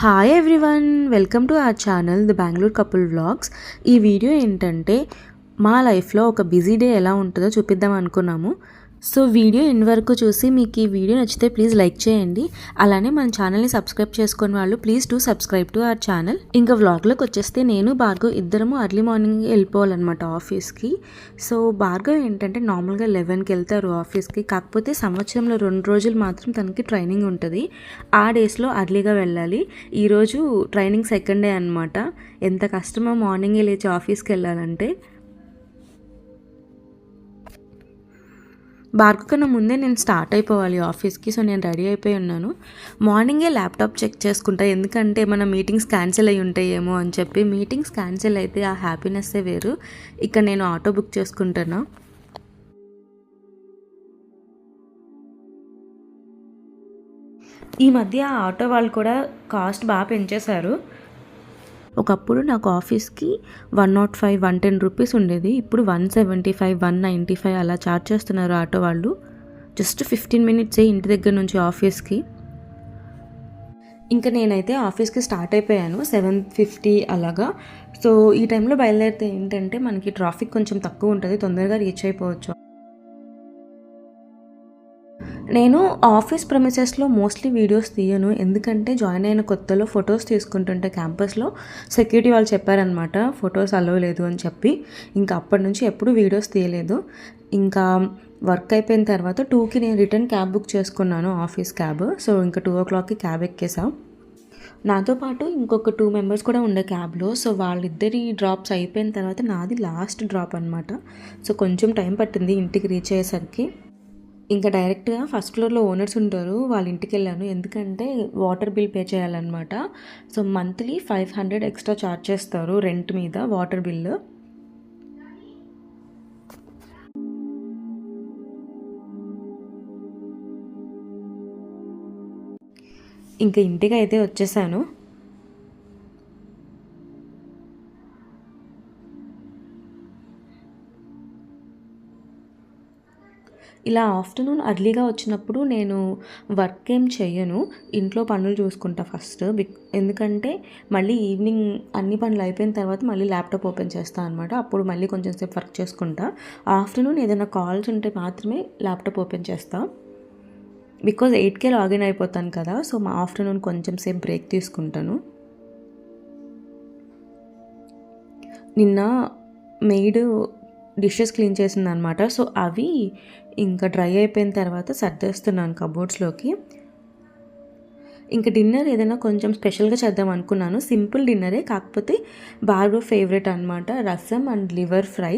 Hi everyone, welcome to our channel the Bengaluru couple vlogs. ఈ video ఏంటంటే మా లైఫ్లో ఒక బిజీ డే ఎలా ఉంటుందో చూపిద్దాం అనుకున్నాము. సో వీడియో ఎండ్ వరకు చూసి మీకు ఈ వీడియో నచ్చితే ప్లీజ్ లైక్ చేయండి. అలానే మన ఛానల్ని సబ్స్క్రైబ్ చేసుకునే వాళ్ళు please to subscribe to our channel. ఇంకా వ్లాగ్లోకి వచ్చేస్తే నేను భార్గవ్ ఇద్దరము ఎర్లీ మార్నింగ్ వెళ్ళిపోవాలన్నమాట ఆఫీస్కి. సో భార్గవ్ ఏంటంటే నార్మల్గా 11కి వెళ్తారు ఆఫీస్కి. కాకపోతే సంవత్సరంలో 2 రోజులు మాత్రం తనకి ట్రైనింగ్ ఉంటుంది. ఆ డేస్లో అర్లీగా వెళ్ళాలి. ఈరోజు ట్రైనింగ్ సెకండ్ డే అనమాట. ఎంత కష్టమో మార్నింగే లేచి ఆఫీస్కి వెళ్ళాలంటే. భార్గవ్ కన్నా ముందే నేను స్టార్ట్ అయిపోవాలి ఆఫీస్కి. సో నేను రెడీ అయిపోయి ఉన్నాను. మార్నింగే ల్యాప్టాప్ చెక్ చేసుకుంటా, ఎందుకంటే మన మీటింగ్స్ క్యాన్సిల్ అయ్యి ఉంటాయేమో అని చెప్పి. మీటింగ్స్ క్యాన్సిల్ అయితే ఆ హ్యాపీనెస్సే వేరు. ఇక్కడ నేను ఆటో బుక్ చేసుకుంటున్నా. ఈ మధ్య ఆటో వాళ్ళు కూడా కాస్ట్ బాగా పెంచేశారు. ఒకప్పుడు నాకు ఆఫీస్కి 105, 110 రూపీస్ ఉండేది. ఇప్పుడు 175, 195 అలా ఛార్జ్ చేస్తున్నారు ఆటో వాళ్ళు. జస్ట్ 15 మినిట్సే ఇంటి దగ్గర నుంచి ఆఫీస్కి. ఇంకా నేనైతే ఆఫీస్కి స్టార్ట్ అయిపోయాను 7:50 అలాగా. సో ఈ టైంలో బయలుదేరితే ఏంటంటే మనకి ట్రాఫిక్ కొంచెం తక్కువ ఉంటుంది, తొందరగా రీచ్ అయిపోవచ్చు. నేను ఆఫీస్ ప్రెమిసెస్లో మోస్ట్లీ వీడియోస్ తీయను, ఎందుకంటే జాయిన్ అయిన కొత్తలో ఫొటోస్ తీసుకుంటుంటే క్యాంపస్లో సెక్యూరిటీ వాళ్ళు చెప్పారనమాట ఫొటోస్ అలవ్ లేదు అని చెప్పి. ఇంకా అప్పటి నుంచి ఎప్పుడు వీడియోస్ తీయలేదు. ఇంకా వర్క్ అయిపోయిన తర్వాత 2కి నేను రిటర్న్ క్యాబ్ బుక్ చేసుకున్నాను, ఆఫీస్ క్యాబ్. సో ఇంకా 2 o'clockకి క్యాబ్ ఎక్కేసాం. నాతో పాటు ఇంకొక 2 మెంబర్స్ కూడా ఉండే క్యాబ్లో. సో వాళ్ళిద్దరి డ్రాప్స్ అయిపోయిన తర్వాత నాది లాస్ట్ డ్రాప్ అనమాట. సో కొంచెం టైం పట్టింది ఇంటికి రీచ్ అయ్యేసరికి. ఇంకా డైరెక్ట్గా ఫస్ట్ ఫ్లోర్లో ఓనర్స్ ఉంటారు, వాళ్ళ ఇంటికి వెళ్ళాను. ఎందుకంటే వాటర్ బిల్ పే చేయాలన్నమాట. సో మంత్లీ 500 ఎక్స్ట్రా ఛార్జ్ చేస్తారు రెంట్ మీద వాటర్ బిల్లు. ఇంకా ఇంటికి అయితే వచ్చేసాను. ఇలా ఆఫ్టర్నూన్ అర్లీగా వచ్చినప్పుడు నేను వర్క్ ఏం చెయ్యను, ఇంట్లో పనులు చూసుకుంటా ఫస్ట్. ఎందుకంటే మళ్ళీ ఈవినింగ్ అన్ని పనులు అయిపోయిన తర్వాత మళ్ళీ ల్యాప్టాప్ ఓపెన్ చేస్తాను అనమాట. అప్పుడు మళ్ళీ కొంచెం సేపు వర్క్ చేసుకుంటా. ఆఫ్టర్నూన్ ఏదైనా కాల్స్ ఉంటే మాత్రమే ల్యాప్టాప్ ఓపెన్ చేస్తా, బికాజ్ 8కే లాగిన్ అయిపోతాను కదా. సో మా ఆఫ్టర్నూన్ కొంచెం సేపు బ్రేక్ తీసుకుంటాను. నిన్న మెయిడ్ డిషెస్ క్లీన్ చేసింది అనమాట. సో అవి ఇంకా డ్రై అయిపోయిన తర్వాత సర్దేస్తున్నాను కబోర్డ్స్లోకి. ఇంకా డిన్నర్ ఏదైనా కొంచెం స్పెషల్గా చేద్దాం అనుకున్నాను. సింపుల్ డిన్నరే, కాకపోతే భార్గవ్ ఫేవరెట్ అనమాట, రసం అండ్ లివర్ ఫ్రై.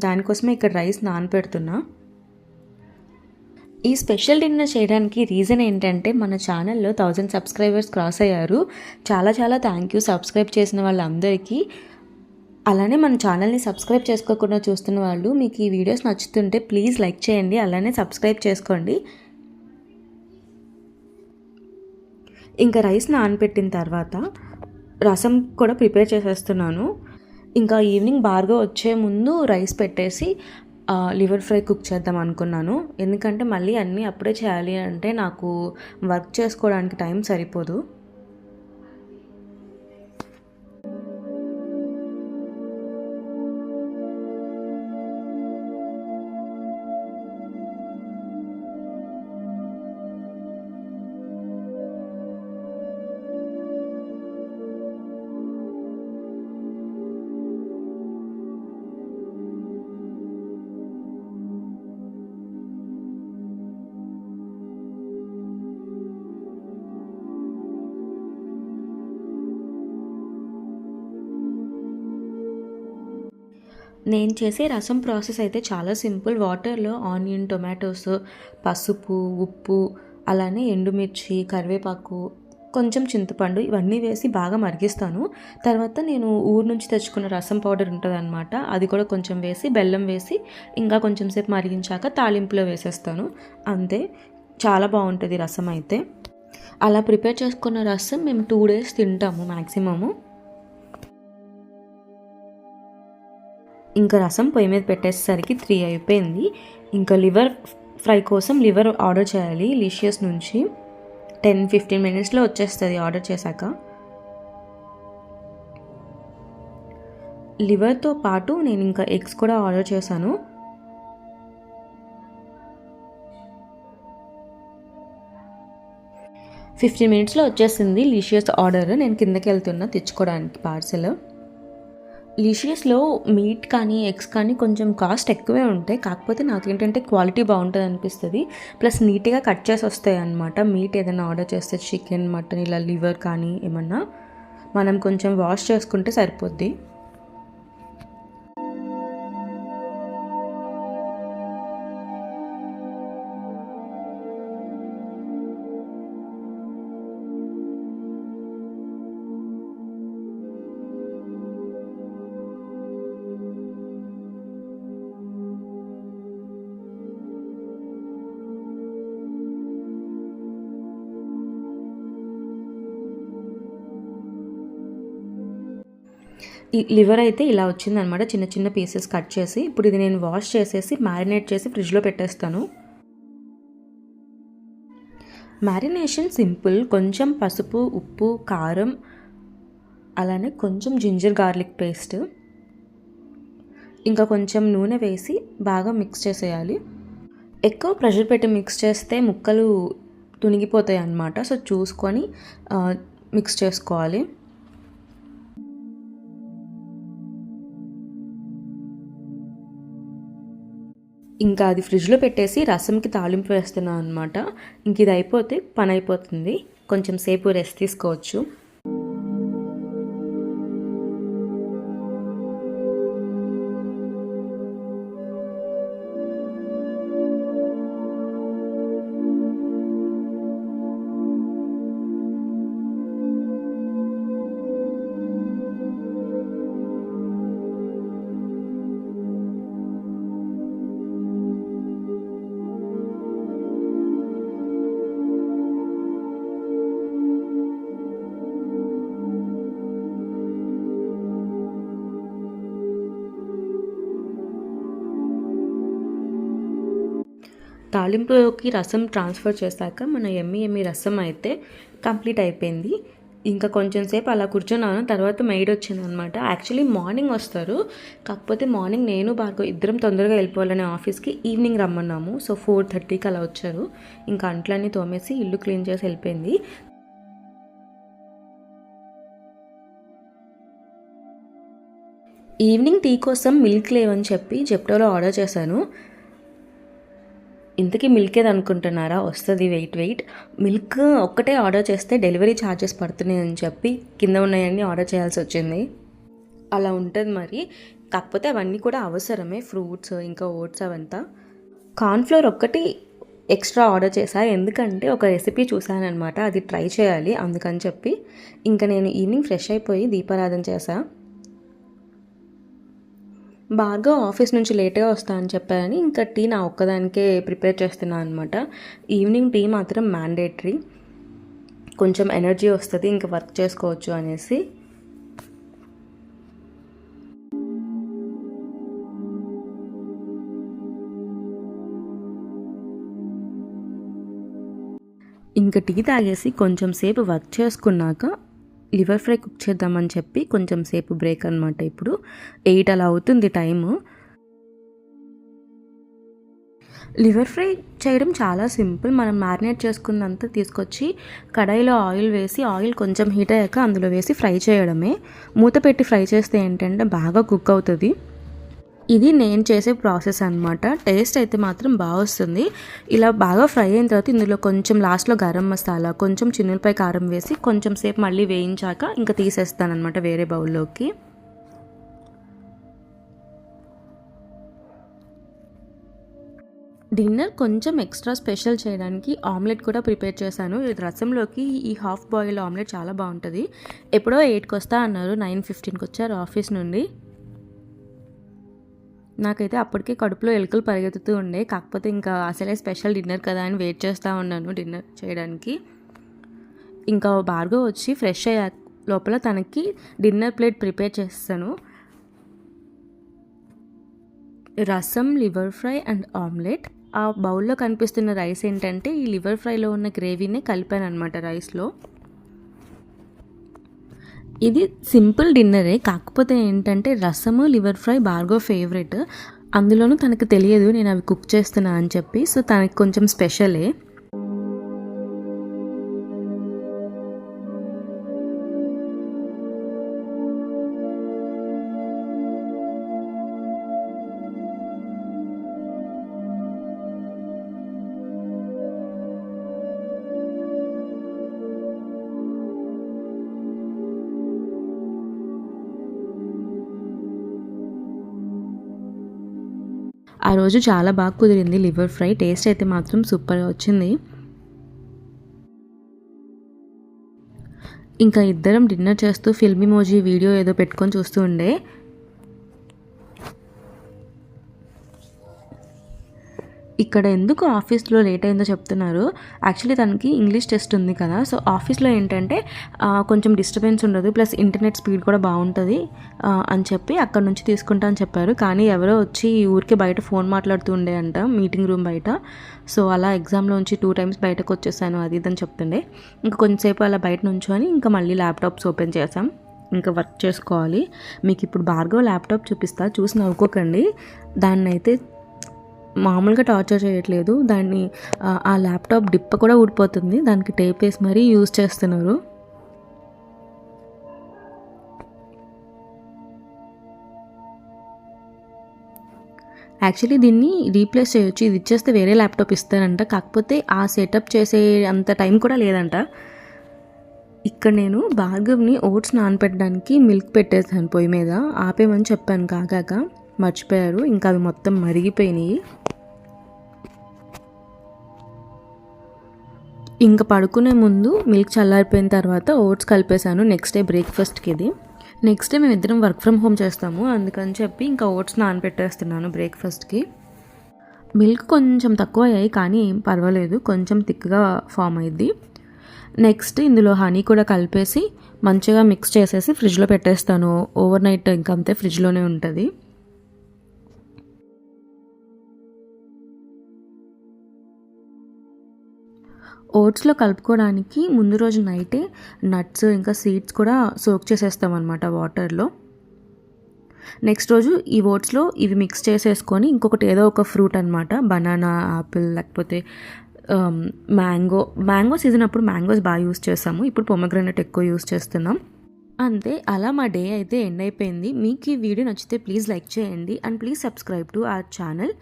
దానికోసమే ఇక్కడ రైస్ నానపెడుతున్నా. ఈ స్పెషల్ డిన్నర్ చేయడానికి రీజన్ ఏంటంటే మన ఛానల్లో 1000 సబ్స్క్రైబర్స్ క్రాస్ అయ్యారు. చాలా చాలా థ్యాంక్ యూ సబ్స్క్రైబ్ చేసిన వాళ్ళందరికీ. అలానే మన ఛానల్ని సబ్స్క్రైబ్ చేసుకోకుండా చూస్తున్న వాళ్ళు మీకు ఈ వీడియోస్ నచ్చుతుంటే ప్లీజ్ లైక్ చేయండి, అలానే సబ్స్క్రైబ్ చేసుకోండి. ఇంకా రైస్ నానబెట్టిన తర్వాత రసం కూడా ప్రిపేర్ చేసేస్తున్నాను. ఇంకా ఈవినింగ్ భార్గవ్ వచ్చే ముందు రైస్ పెట్టేసి లివర్ ఫ్రై కుక్ చేద్దాం అనుకున్నాను. ఎందుకంటే మళ్ళీ అన్నీ అప్పుడే చేయాలి అంటే నాకు వర్క్ చేసుకోవడానికి టైం సరిపోదు. నేను చేసే రసం ప్రాసెస్ అయితే చాలా సింపుల్. వాటర్లో ఆనియన్, టొమాటోస్, పసుపు, ఉప్పు, అలానే ఎండుమిర్చి, కరివేపాకు, కొంచెం చింతపండు ఇవన్నీ వేసి బాగా మరిగిస్తాను. తర్వాత నేను ఊరు నుంచి తెచ్చుకున్న రసం పౌడర్ ఉంటుంది అనమాట, అది కూడా కొంచెం వేసి బెల్లం వేసి ఇంకా కొంచెం సేపు మరిగించాక తాలింపులో వేసేస్తాను. అంతే, చాలా బాగుంటుంది రసం అయితే. అలా ప్రిపేర్ చేసుకున్న రసం మేము 2 days తింటాము మ్యాక్సిమము. ఇంకా రసం పొయ్యి మీద పెట్టేసరికి 3 అయిపోయింది. ఇంకా లివర్ ఫ్రై కోసం లివర్ ఆర్డర్ చేయాలి లిషియస్ నుంచి. 10-15 మినిట్స్లో వచ్చేస్తుంది ఆర్డర్ చేశాక. లివర్తో పాటు నేను ఇంకా ఎగ్స్ కూడా ఆర్డర్ చేశాను. ఫిఫ్టీన్ మినిట్స్లో వచ్చేసింది లీషియస్ ఆర్డర్. నేను కిందకి వెళ్తున్నా తెచ్చుకోవడానికి పార్సెల్. లీషియస్లో మీట్ కానీ ఎగ్స్ కానీ కొంచెం కాస్ట్ ఎక్కువే ఉంటాయి, కాకపోతే నాకేంటంటే క్వాలిటీ బాగుంటుంది అనిపిస్తుంది. ప్లస్ నీట్గా కట్ చేసి వస్తాయి అన్నమాట. మీట్ ఏదైనా ఆర్డర్ చేస్తే చికెన్, మటన్ ఇలా లివర్ కానీ ఏమన్నా మనం కొంచెం వాష్ చేసుకుంటే సరిపోద్ది. ఈ లివర్ అయితే ఇలా వచ్చిందనమాట, చిన్న చిన్న పీసెస్ కట్ చేసి. ఇప్పుడు ఇది నేను వాష్ చేసేసి మ్యారినేట్ చేసి ఫ్రిడ్జ్లో పెట్టేస్తాను. మ్యారినేషన్ సింపుల్, కొంచెం పసుపు, ఉప్పు, కారం, అలానే కొంచెం జింజర్ గార్లిక్ పేస్ట్, ఇంకా కొంచెం నూనె వేసి బాగా మిక్స్ చేసేయాలి. ఎక్కువ ప్రెషర్ పెట్టి మిక్స్ చేస్తే ముక్కలు తునిగిపోతాయి అన్నమాట. సో చూసుకొని మిక్స్ చేసుకోవాలి. ఇంకా అది ఫ్రిడ్జ్లో పెట్టేసి రసంకి తాలింపు వేస్తున్నాను అనమాట. ఇంక ఇది అయిపోతే పని అయిపోతుంది, కొంచెం సేపు రెస్ట్ తీసుకోవచ్చు. తాలింపులోకి రసం ట్రాన్స్ఫర్ చేశాక మన ఎమ్మి రసం అయితే కంప్లీట్ అయిపోయింది. ఇంకా కొంచెం సేపు అలా కూర్చున్నాను. తర్వాత మెయిడ్ వచ్చింది అనమాట. యాక్చువల్లీ మార్నింగ్ వస్తారు, కాకపోతే మార్నింగ్ నేను భార్గవ్ ఇద్దరం తొందరగా వెళ్ళిపోవాలని ఆఫీస్కి ఈవినింగ్ రమ్మన్నాము. సో 4:30కి అలా వచ్చారు. ఇంకా అంట్లన్నీ తోమేసి ఇల్లు క్లీన్ చేసి వెళ్ళిపోయింది. ఈవినింగ్ టీ కోసం మిల్క్ లేవని చెప్పి జెప్టోలో ఆర్డర్ చేశాను. ఇంతకీ మిల్క్ ఏది అనుకుంటున్నారా? వస్తుంది, వెయిట్. మిల్క్ ఒక్కటే ఆర్డర్ చేస్తే డెలివరీ ఛార్జెస్ పడుతున్నాయి అని చెప్పి కింద ఉన్నాయన్నీ ఆర్డర్ చేయాల్సి వచ్చింది. అలా ఉంటుంది మరి. కాకపోతే అవన్నీ కూడా అవసరమే, ఫ్రూట్స్ ఇంకా ఓట్స్ అవంతా. కార్న్ఫ్లోర్ ఒక్కటి ఎక్స్ట్రా ఆర్డర్ చేశా, ఎందుకంటే ఒక రెసిపీ చూశానమాట, అది ట్రై చేయాలి అందుకని చెప్పి. ఇంకా నేను ఈవినింగ్ ఫ్రెష్ అయిపోయి దీపారాధన చేశా. భార్గవ్ ఆఫీస్ నుంచి లేట్గా వస్తా అని చెప్పారని ఇంకా టీ నా ఒక్కదానికే ప్రిపేర్ చేస్తున్నాను అనమాట. ఈవినింగ్ టీ మాత్రం మ్యాండేటరీ, కొంచెం ఎనర్జీ వస్తుంది, ఇంకా వర్క్ చేసుకోవచ్చు అనేసి. ఇంకా టీ తాగేసి కొంచెం సేపు వర్క్ చేసుకున్నాక లివర్ ఫ్రై కుక్ చేద్దామని చెప్పి కొంచెం సేపు బ్రేక్ అనమాట. ఇప్పుడు 8 అలా అవుతుంది టైము. లివర్ ఫ్రై చేయడం చాలా సింపుల్. మనం మ్యారినేట్ చేసుకున్నంతా తీసుకొచ్చి కడాయిలో ఆయిల్ వేసి, ఆయిల్ కొంచెం హీట్ అయ్యాక అందులో వేసి ఫ్రై చేయడమే. మూత పెట్టి ఫ్రై చేస్తే ఏంటంటే బాగా కుక్ అవుతుంది. ఇది నేను చేసే ప్రాసెస్ అనమాట. టేస్ట్ అయితే మాత్రం బాగా వస్తుంది. ఇలా బాగా ఫ్రై అయిన తర్వాత ఇందులో కొంచెం లాస్ట్లో గరం మసాలా, కొంచెం చిన్నులపై కారం వేసి కొంచెం సేపు మళ్ళీ వేయించాక ఇంకా తీసేస్తాను అనమాట వేరే బౌల్లోకి. డిన్నర్ కొంచెం ఎక్స్ట్రా స్పెషల్ చేయడానికి ఆమ్లెట్ కూడా ప్రిపేర్ చేశాను. ఇది రసంలోకి ఈ హాఫ్ బాయిల్ ఆమ్లెట్ చాలా బాగుంటుంది. ఎప్పుడో 8కి వస్తా అన్నారు, 9:15కి వచ్చారు ఆఫీస్ నుండి. నాకైతే అప్పటికే కడుపులో ఎలుకలు పరిగెత్తుతూ ఉండే, కాకపోతే ఇంకా అసలే స్పెషల్ డిన్నర్ కదా అని వెయిట్ చేస్తూ ఉన్నాను డిన్నర్ చేయడానికి. ఇంకా భార్గవ్ వచ్చి ఫ్రెష్ అయ్యే లోపల తనకి డిన్నర్ ప్లేట్ ప్రిపేర్ చేస్తాను. రసం, లివర్ ఫ్రై అండ్ ఆమ్లెట్. ఆ బౌల్లో కనిపిస్తున్న రైస్ ఏంటంటే ఈ లివర్ ఫ్రైలో ఉన్న గ్రేవీనే కలిపాను అనమాట రైస్లో. ఇది సింపుల్ డిన్నరే, కాకపోతే ఏంటంటే రసము లివర్ ఫ్రై భార్గవ్ ఫేవరెట్. అందులోనూ తనకు తెలియదు నేను అవి కుక్ చేస్తున్నా అని చెప్పి, సో తనకి కొంచెం స్పెషలే. ఆ రోజు చాలా బాగా కుదిరింది లివర్ ఫ్రై, టేస్ట్ అయితే మాత్రం సూపర్గా వచ్చింది. ఇంకా ఇద్దరం డిన్నర్ చేస్తూ ఫిల్మిమోజీ వీడియో ఏదో పెట్టుకొని చూస్తూ ఉండే. ఇక్కడ ఎందుకు ఆఫీస్లో లేట్ అయిందో చెప్తున్నారు. యాక్చువల్లీ తనకి ఇంగ్లీష్ టెస్ట్ ఉంది కదా, సో ఆఫీస్లో ఏంటంటే కొంచెం డిస్టర్బెన్స్ ఉండదు, ప్లస్ ఇంటర్నెట్ స్పీడ్ కూడా బాగుంటుంది అని చెప్పి అక్కడ నుంచి తీసుకుంటా అని చెప్పారు. కానీ ఎవరో వచ్చి ఊరికే బయట ఫోన్ మాట్లాడుతూ ఉండే అంట మీటింగ్ రూమ్ బయట. సో అలా ఎగ్జామ్లోంచి 2 times బయటకు వచ్చేసాను అది ఇదని చెప్తుండే. ఇంకా కొంచెంసేపు అలా బయట నుంచొని ఇంకా మళ్ళీ ల్యాప్టాప్స్ ఓపెన్ చేసాం, ఇంకా వర్క్ చేసుకోవాలి. మీకు ఇప్పుడు భార్గవ్ ల్యాప్టాప్ చూపిస్తా, చూసి నవ్వుకోకండి. దాన్ని అయితే మామూలుగా టార్చర్ చేయట్లేదు, దాన్ని ఆ ల్యాప్టాప్ డిప్ప కూడా ఊడిపోతుంది, దానికి టేప్ వేసి మరీ యూజ్ చేస్తున్నారు. యాక్చువల్లీ దీన్ని రీప్లేస్ చేయొచ్చు, ఇది ఇచ్చేస్తే వేరే ల్యాప్టాప్ ఇస్తారంట, కాకపోతే ఆ సెటప్ చేసే అంత టైం కూడా లేదంట. ఇక్కడ నేను భార్గవ్ని ఓట్స్ నానపెట్టడానికి మిల్క్ పెట్టేసాను పొయ్యి మీద, ఆపేమని చెప్పాను కాగాక మర్చిపోయారు, ఇంకా అవి మొత్తం మరిగిపోయినాయి. ఇంకా పడుకునే ముందు మిల్క్ చల్లారిపోయిన తర్వాత ఓట్స్ కలిపేశాను నెక్స్ట్ డే బ్రేక్ఫాస్ట్కి. ఇది నెక్స్ట్ డే మేము ఇద్దరం వర్క్ ఫ్రమ్ హోమ్ చేస్తాము, అందుకని చెప్పి ఇంకా ఓట్స్ నానపెట్టేస్తున్నాను బ్రేక్ఫాస్ట్కి. మిల్క్ కొంచెం తక్కువ అయ్యాయి కానీ ఏం పర్వాలేదు, కొంచెం థిక్గా ఫామ్ అయ్యింది. నెక్స్ట్ ఇందులో హనీ కూడా కలిపేసి మంచిగా మిక్స్ చేసేసి ఫ్రిడ్జ్లో పెట్టేస్తాను ఓవర్ నైట్, ఇంకా అంతే ఫ్రిడ్జ్లోనే ఉంటుంది. ఓట్స్లో కలుపుకోవడానికి ముందు రోజు నైటే నట్స్ ఇంకా సీడ్స్ కూడా సోక్ చేసేస్తాం అనమాట వాటర్లో. నెక్స్ట్ రోజు ఈ ఓట్స్లో ఇవి మిక్స్ చేసేసుకొని ఇంకొకటి ఏదో ఒక ఫ్రూట్ అనమాట, బనానా, యాపిల్, లేకపోతే మ్యాంగో సీజన్ అప్పుడు మ్యాంగోస్ బాగా యూస్ చేస్తాము, ఇప్పుడు పొమగ్రానైట్ ఎక్కువ యూస్ చేస్తున్నాం. అంతే, అలా మా డే అయితే ఎండ్ అయిపోయింది. మీకు ఈ వీడియో నచ్చితే ప్లీజ్ లైక్ చేయండి and please subscribe to our channel.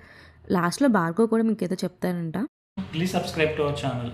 లాస్ట్లో భార్గవ్ కూడా మీకు ఏదో చెప్తారంట. Please subscribe to our channel.